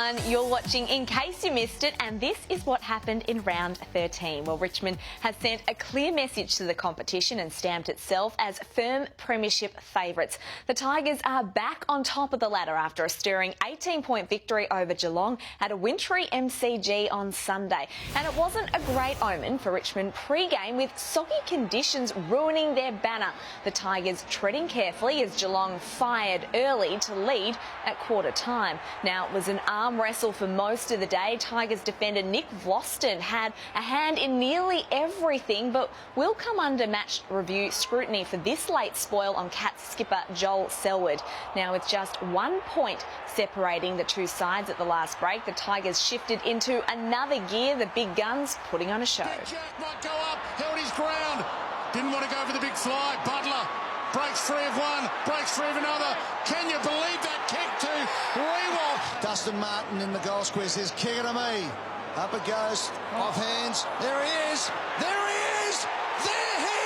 everyone. You're watching In Case You Missed It, and this is what happened in round 13. Well, Richmond has sent a clear message to the competition and stamped itself as firm premiership favourites. The Tigers are back on top of the ladder after a stirring 18-point victory over Geelong at a wintry MCG on Sunday. And it wasn't a great omen for Richmond pre-game, with soggy conditions ruining their banner. The Tigers treading carefully as Geelong fired early to lead at quarter time. Now, it was an arm wrestle for most of the day. Tigers defender Nick Vlaston had a hand in nearly everything, but will come under match review scrutiny for this late spoil on Cats skipper Joel Selwood. Now, with just 1 point separating the two sides at the last break, the Tigers shifted into another gear, the big guns putting on a show. Jack might go up, held his ground, didn't want to go for the big fly. Butler breaks free of one, breaks free of another. Can you believe that kick to Rewalt? Dustin Martin in the goal square says, kick it to me. Up it goes, off hands. There he is. There he is. There he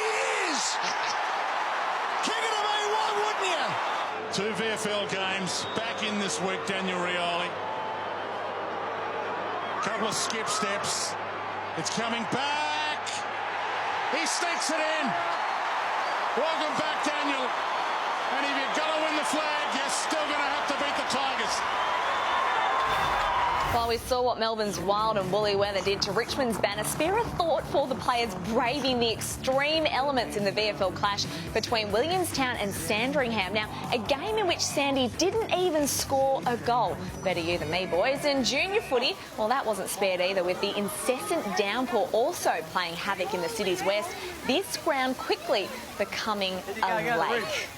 is. Kick it to me, why wouldn't you? 2 VFL games back in this week, Daniel Rioli. Couple of skip steps. It's coming back. He sticks it in. Welcome back, Daniel. And if you've got to win the flag, you're still going to have to beat the Tigers. While we saw what Melbourne's wild and woolly weather did to Richmond's banner, spare a thought for the players braving the extreme elements in the VFL clash between Williamstown and Sandringham. Now, a game in which Sandy didn't even score a goal. Better you than me, boys. And junior footy, well, that wasn't spared either, with the incessant downpour also playing havoc in the city's west. This ground quickly becoming a lake.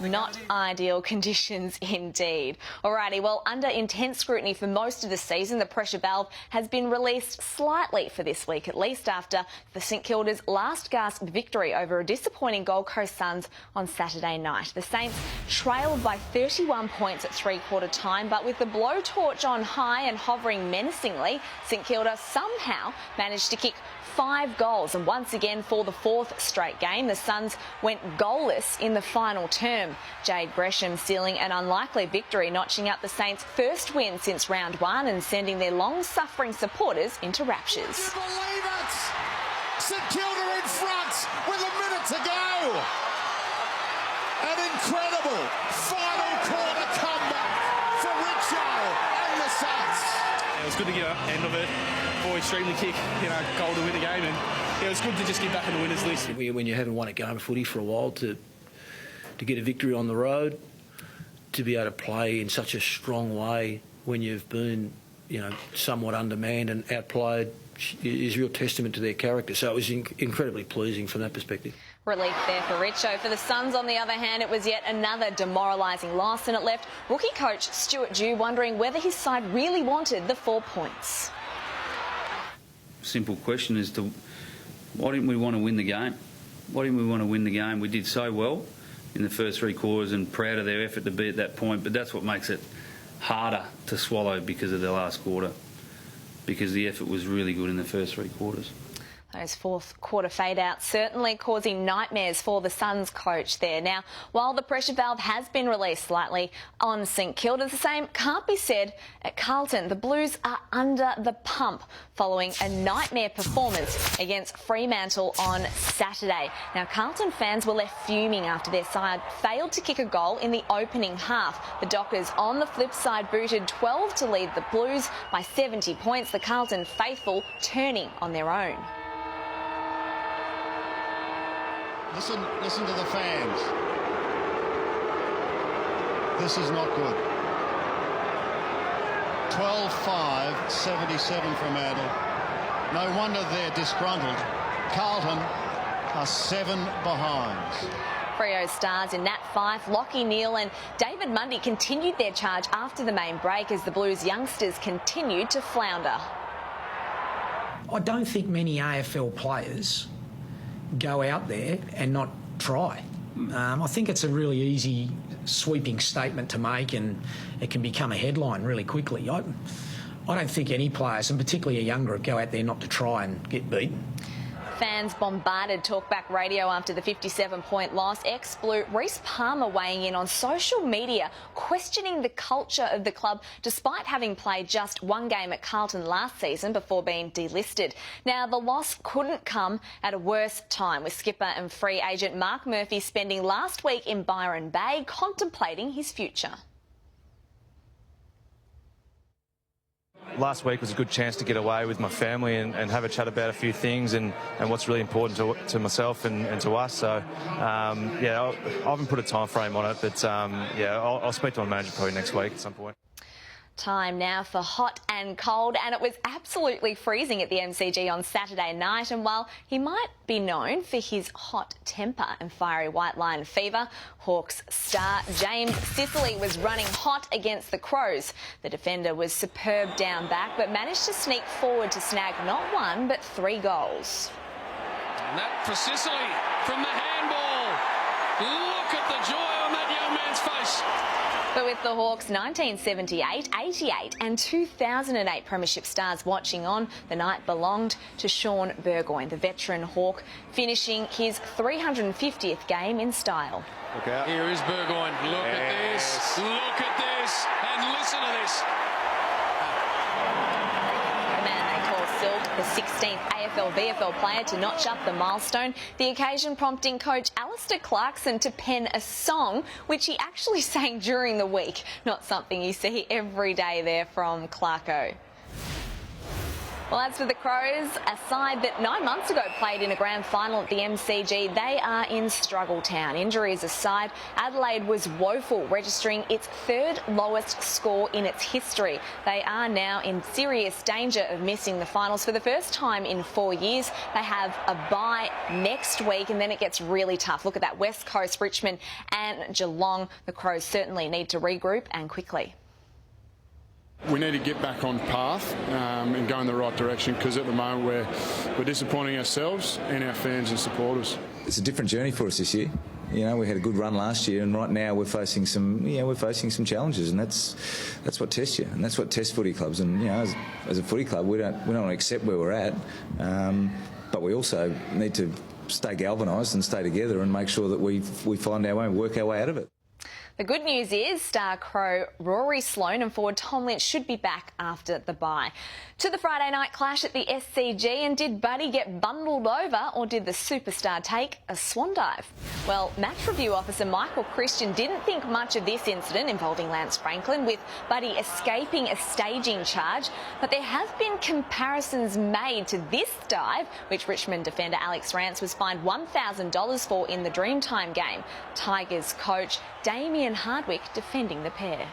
Not ideal conditions indeed. Alrighty, well, under intense scrutiny for most of the season, the pressure valve has been released slightly for this week, at least after the St Kilda's last gasp victory over a disappointing Gold Coast Suns on Saturday night. The Saints trailed by 31 points at three-quarter time, but with the blowtorch on high and hovering menacingly, St Kilda somehow managed to kick 5 goals, and once again for the 4th straight game, the Suns went goalless in the final term. Jade Gresham sealing an unlikely victory, notching up the Saints' first win since round 1 and sending their long-suffering supporters into raptures. Can you believe it? St Kilda in front with a minute to go. An incredible final quarter comeback for Richo and the Saints. It was good to get an end of it. Boys streamed the kick, goal to win the game, and it was good to just get back on the winners list. When you haven't won a game of footy for a while, to get a victory on the road, to be able to play in such a strong way when you've been, somewhat undermanned and outplayed, is a real testament to their character. So it was incredibly pleasing from that perspective. Relief there for Richo. For the Suns, on the other hand, it was yet another demoralising loss, and it left rookie coach Stuart Dew wondering whether his side really wanted the 4 points. Simple question as to why didn't we want to win the game? Why didn't we want to win the game? We did so well in the first 3 quarters, and proud of their effort to be at that point, but that's what makes it harder to swallow because of the last quarter, because the effort was really good in the first 3 quarters. Those fourth quarter fade-outs certainly causing nightmares for the Suns coach there. Now, while the pressure valve has been released slightly on St Kilda, the same can't be said at Carlton. The Blues are under the pump following a nightmare performance against Fremantle on Saturday. Now, Carlton fans were left fuming after their side failed to kick a goal in the opening half. The Dockers, on the flip side, booted 12 to lead the Blues by 70 points. The Carlton faithful turning on their own. Listen to the fans. This is not good. 12-5, 77 from Adel. No wonder they're disgruntled. Carlton are 7 behind. Freo stars in Nat Fyfe, Lachie Neale and David Mundy continued their charge after the main break as the Blues youngsters continued to flounder. I don't think many AFL players go out there and not try. I think it's a really easy, sweeping statement to make, and it can become a headline really quickly. I don't think any players, and particularly a young group, go out there not to try and get beaten. Fans bombarded talkback radio after the 57-point loss. Ex-Blue Reece Palmer weighing in on social media, questioning the culture of the club despite having played just one game at Carlton last season before being delisted. Now, the loss couldn't come at a worse time, with skipper and free agent Mark Murphy spending last week in Byron Bay contemplating his future. Last week was a good chance to get away with my family and have a chat about a few things and what's really important to myself and to us. So, yeah, I haven't put a time frame on it, but, yeah, I'll speak to my manager probably next week at some point. Time now for hot and cold, and it was absolutely freezing at the MCG on Saturday night. And while he might be known for his hot temper and fiery white line fever, Hawks star James Sicily was running hot against the Crows. The defender was superb down back, but managed to sneak forward to snag not one but 3 goals. And that for Sicily from the handball. Look at the joy on that young man's face. But with the Hawks' 1978, 88 and 2008 premiership stars watching on, the night belonged to Sean Burgoyne, the veteran Hawk, finishing his 350th game in style. Look out. Here is Burgoyne. Look at this. Look at this. And listen to this. The man they call Silk, the 16th AFL VFL player to notch up the milestone, the occasion prompting coach Alistair Clarkson to pen a song which he actually sang during the week. Not something you see every day there from Clarko. Well, as for the Crows, a side that 9 months ago played in a grand final at the MCG, they are in struggle town. Injuries aside, Adelaide was woeful, registering its 3rd lowest score in its history. They are now in serious danger of missing the finals for the first time in 4 years. They have a bye next week and then it gets really tough. Look at that, West Coast, Richmond and Geelong. The Crows certainly need to regroup and quickly. We need to get back on path and go in the right direction, because at the moment we're disappointing ourselves and our fans and supporters. It's a different journey for us this year. You know, we had a good run last year, and right now we're facing some challenges, and that's what tests you, and that's what tests footy clubs. And you know, as a footy club, we don't want to accept where we're at, but we also need to stay galvanised and stay together and make sure that we find our way and work our way out of it. The good news is star Crow Rory Sloane and forward Tom Lynch should be back after the bye. To the Friday night clash at the SCG, and did Buddy get bundled over or did the superstar take a swan dive? Well, match review officer Michael Christian didn't think much of this incident involving Lance Franklin, with Buddy escaping a staging charge, but there have been comparisons made to this dive, which Richmond defender Alex Rance was fined $1,000 for in the Dreamtime game. Tigers coach Damien Hardwick defending the pair.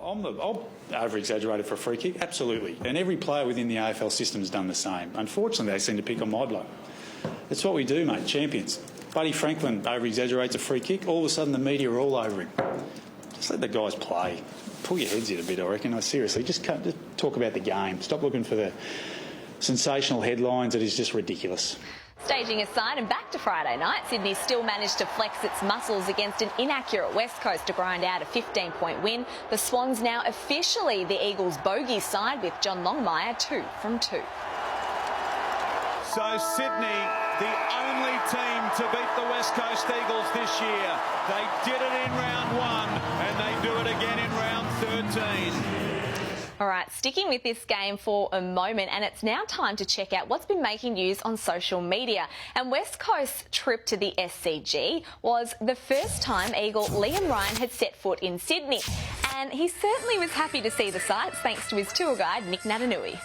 I'll over-exaggerate for a free kick, absolutely. And every player within the AFL system has done the same. Unfortunately, they seem to pick on my bloke. That's what we do, mate, champions. Buddy Franklin over-exaggerates a free kick, all of a sudden the media are all over him. Just let the guys play. Pull your heads in a bit, I reckon. Seriously, just talk about the game. Stop looking for the sensational headlines. It is just ridiculous. Staging aside and back to Friday night, Sydney still managed to flex its muscles against an inaccurate West Coast to grind out a 15-point win. The Swans now officially the Eagles' bogey side, with John Longmire 2 from 2. So Sydney, the only team to beat the West Coast Eagles this year. They did it in round 1 and they do it again in round 13. All right, sticking with this game for a moment, and it's now time to check out what's been making news on social media. And West Coast's trip to the SCG was the first time Eagle Liam Ryan had set foot in Sydney. And he certainly was happy to see the sights, thanks to his tour guide, Nick Natanui.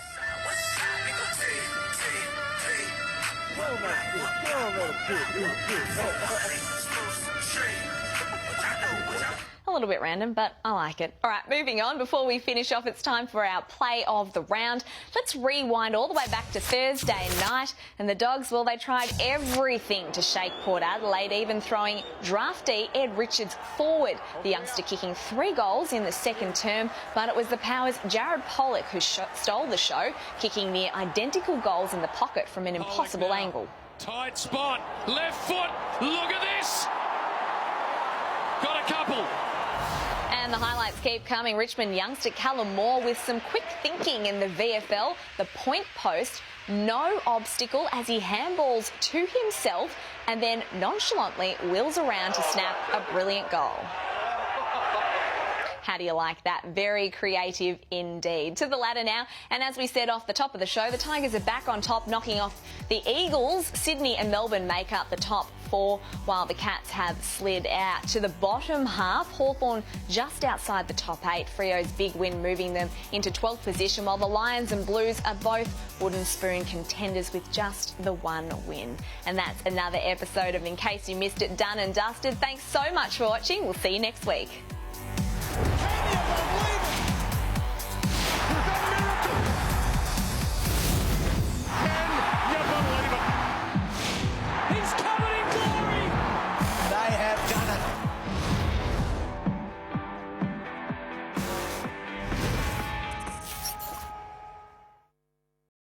A little bit random, but I like it. All right, moving on. Before we finish off, it's time for our play of the round. Let's rewind all the way back to Thursday night. And the Dogs, well, they tried everything to shake Port Adelaide, even throwing draftee Ed Richards forward. The youngster kicking 3 goals in the second term, but it was the Powers' Jared Pollock who stole the show, kicking near identical goals in the pocket from an impossible angle. Tight spot, left foot, look at this! Got a couple. And the highlights keep coming. Richmond youngster Callum Moore with some quick thinking in the VFL. The point post no obstacle as he handballs to himself and then nonchalantly wheels around to snap a brilliant goal. How do you like that? Very creative indeed. To the ladder now, and as we said off the top of the show, the Tigers are back on top, knocking off the Eagles. Sydney and Melbourne make up the top 4, while the Cats have slid out. To the bottom half, Hawthorn just outside the top 8. Freo's big win moving them into 12th position, while the Lions and Blues are both wooden spoon contenders with just the 1 win. And that's another episode of In Case You Missed It, done and dusted. Thanks so much for watching. We'll see you next week.